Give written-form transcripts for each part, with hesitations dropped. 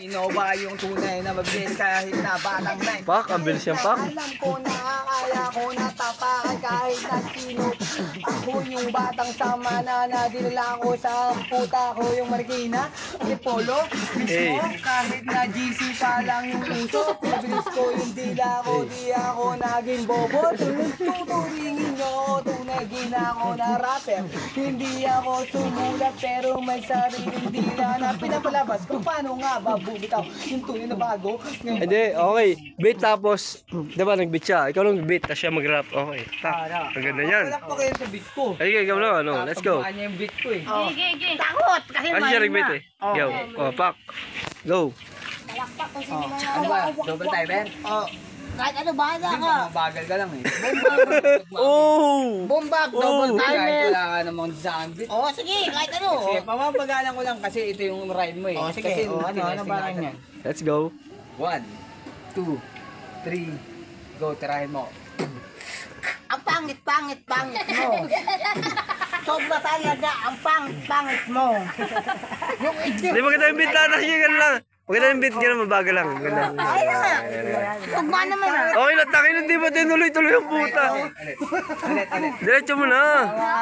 Sino ba yung tunay na mag-bet kahit na batang nine? Pak, ang bilis yan, Pak. Alam ko na kaya ko na tapakan kahit na sino. Ako yung batang sama na dinala ko sa puta ko yung Marikina. Si Polo, mismo, kahit na GC pa lang yung puso. Mabilis ko yung dila ko, di ako naging bobo. Tuturingin nyo, tunay gina ako na rapper. Hindi ako sumulat pero may sariling dila na pinapalabas kung paano nga ba bumitaw yung tunay na bago. Hindi, okay. Beat tapos, diba nag-beat siya? Ikaw lang nag-beat, tapos siya mag-rap. Okay. Ang ganda yan. Wala pa kayo sa beat ko. Ay, ikaw lang, ano? Let's go. Tatabaan niya yung beat ko eh. Takot! Kasi Kasi siya nag-beat eh. Yo, Pak. Go. Palakpak kung sino mga Ano ba? Double timer? Kahit ano, bahala Hindi, ka. mabagal ka lang eh. Oh! Bombak, double Kahit timer. wala ka namang design beat. Oo, sige, kahit ano. Sige, pamapagalan ko lang kasi ito yung ride mo eh. Oo, sige. Kasi Oo, ano ba natin. yan? Let's go. 1, 2, 3, go, tirahin mo. Ang pangit mo. Sobra talaga, ang pangit mo. Yung itsura. Hindi, maganda yung beat lang. Nakikita lang. Maganda yung beat, gano'n mabagal lang. Ganda. Ay na. Tugma naman ah. Okay, natakin hindi ba tinuloy-tuloy yung puta? Ulit. Diretso mo na.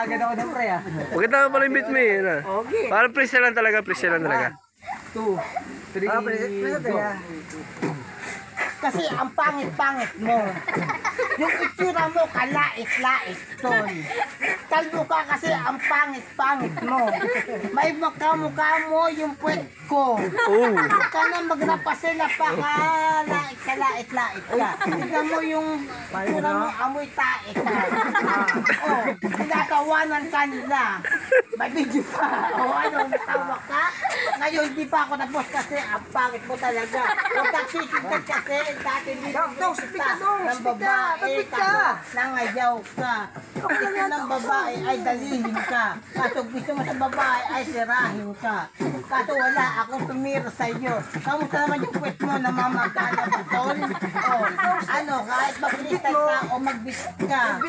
Agad ako ng pre ah. Maganda nga pala yung beat mo eh. Ano? Okay. Parang freestyle lang talaga, freestyle lang talaga. 2, 3, go. Kasi ang pangit mo. Yung itsura mo, kalait-lait, tol. Kalbo ka kasi ang pangit mo. May mukha mo yung puwet ko. Oh. Ka na magrapasela pa ka, kalait-lait ka. Tignan mo yung itsura mo, amoy tae ka. Oh, pinakawanan ka nila. May video pa. O ano, natawa ka. Ngayon, di pa ako napos kasi ang pangit mo talaga. Huwag kang sikitan kasi dati dito ng babae ka, nangayaw ka. Gusto ng babae ay dalilin ka. Kaso gusto mo sa babae ay sirahin ka. Kaso wala akong tumira sa iyo. Kamusta naman yung kwet mo, namamagana ba, tol? Ano, kahit mag-freestyle ka o mag-beat ka.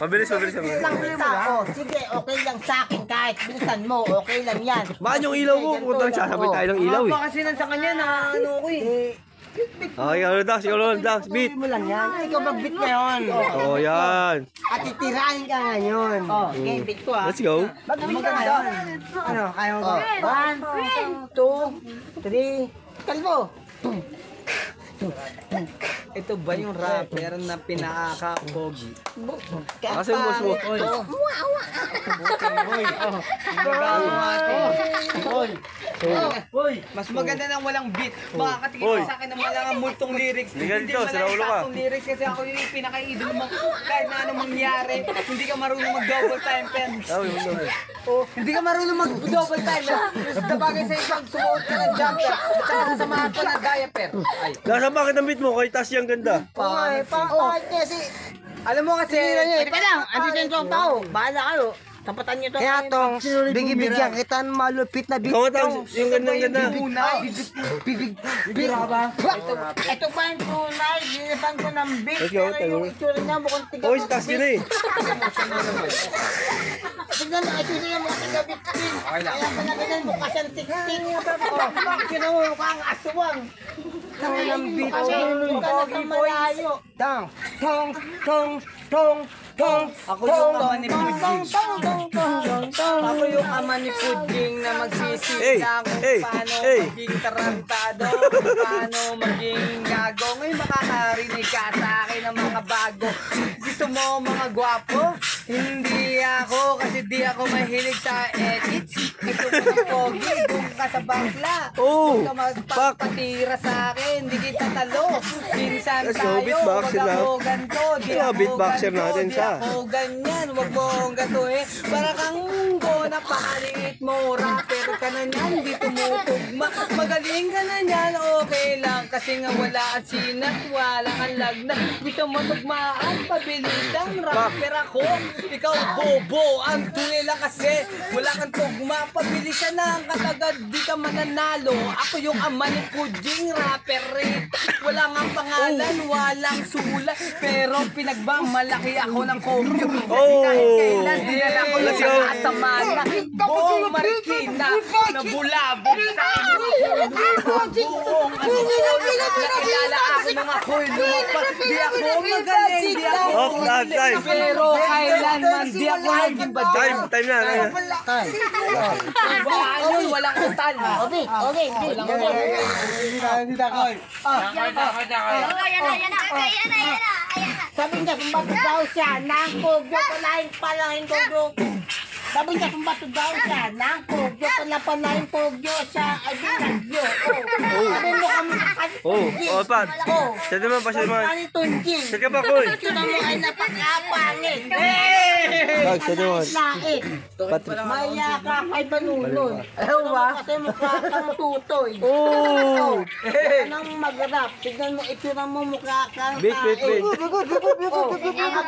Mabilis. Lang kita, sige, okay lang sa akin kahit bilisan mo, okay lang yan. Bakit yung ilaw mo? Putang sasabay tayo ng ilaw eh. Baka kasi sa kanya na ano ko eh. Okay, ikaw lang, Dax, beat. Mo lang yan, ikaw mag-beat ngayon. Oh, yan. At titirahin ka ngayon. Okay, beat ko ah. Let's go. Mag-beat ka ngayon. Ano, kaya mo ba? 1, 2, 3, kalbo. Ito ba yung rapper na pinaka-pogi? Kasi yung boss mo. Mas maganda nang walang beat. Baka katingin sa akin na walang multong lyrics. Hindi ganito, wala sira ulo ka. saktong lyrics kasi ako yung pinaka-idol mo. Kahit na anong mangyari, hindi ka marunong mag-double time pen. Hindi ka marunong mag-double time pen. Basta bagay sa isang sumuot ka ng jumper at saka sasamahan pa ng diaper. Ay. Nasa bakit ang beat mo? Kay Tas yung ganda. Pangit kasi. Alam mo kasi, Teka lang, andito yung tao. Bahala kayo. Tapatan nyo to. Kaya tong, bigyan kita ng malupit na beat. Ikaw nga tong, yung ganda. Ito pa yung tunay, dinipan ko ng beat. Let's go, Pero tayo. yung itsura niya mukhang tiga. Oh, si Tas yun eh. Tignan mo, ito yung mga tiga-beat din. Kaya pala ganyan, mukha siyang tik-tik. Kina mo, mukhang aswang. Kaya ng beat. Mukha na sa malayo. ako yung ama ni Pudjing. Ako yung ama ni Pudjing na magsisigla kung paano maging tarantado, kung paano maging gago. Ngayon makakarinig ka sa akin ng mga bago. Gusto mo mga gwapo? Hindi ako kasi di ako mahilig sa edits. Gusto mo na pogi, doon ka sa bakla. Huwag ka magpapatira sa akin, di kita talo. Minsan Let's go, tayo, beatboxer wag na. ako ganito, di Ito, ako beatboxer ganito, natin di siya. ako ganyan. Wag mo akong gato eh. Para kang munggo, napakaliit mo. Rapper ka na niyan, di tumutugma. Magaling ka na niyan, okay lang. Kasi nga wala ang sinat, wala ang lagnat. Gusto mo tugmaan, pabilis ang rapper ako. Ikaw bobo, ang tunay lang kasi wala kang tugma, pabili ka ng katagad, di ka mananalo. Ako yung ama ni Puding, rapper rate. Wala nga pangalan, walang sulat, pero pinagmamalaki ako ng kopyo. Kasi kahit kailan, dinala ko lang sa kasamana. Buong Marikina, nabulabog sa buong nakilala ako nung ako'y lumapas. Di ako magaling, di ako Time. pero kailanman di ako naging badyan. Time na. Baan yun, walang utal. Okay. Sabi niya, kung bato daw siya, nang kugyo, palahin kugyo. Sabi niya, kung bato daw siya, nang kugyo, palahin kugyo siya, ay binagyo. Sabi mo kami Pan. Siya naman. Ano tunjing? Siya ka pa, Koy. Ito na mo ay napakapangit. Tag, siya naman. Lait. Maya ka kay Banunod. Ayaw ba? Kasi mukha kang tutoy. Anong mag-rap? Tignan mo, itsura mo mukha kang Wait.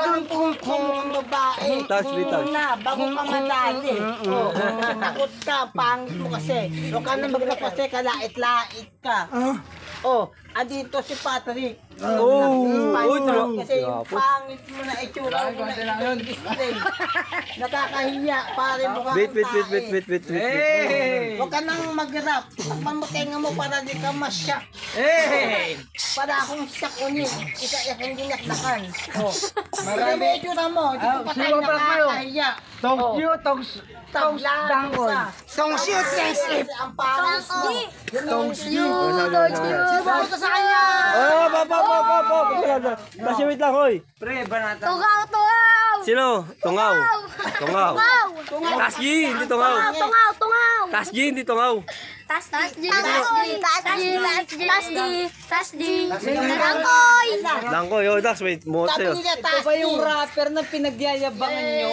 Ang pungkong ng babae. Taas. Na, bago ka madali. Takot ka, pangit mo kasi. Huwag ka na mag-rap kasi kalait-lait ka. Andito si Patrick. Kasi yung pangit mo na itsura mo na display. Nakakahiya, pare mo ka Wait. Huwag ka nang mag-rap. Takpan mo tenga mo para di ka masyak. Para akong siyak ulit. Hindi naknakan. Marami mo itsura mo. Di ko pa tayo nakakahiya. Tongs dangkol. Tongs yun, ang pangit mo. Tongs yun. Sino ito sa kanya? Kasi wait lang, Koy. Tungaw! Sino? Tungaw. Tasji, hindi tungaw. Tungaw! Tasji, hindi tungaw. Tasdi! Langkoy, Dax, wait. Mo Sabi sa'yo. niya, Ito ba yung rapper na pinagyayabangan nyo?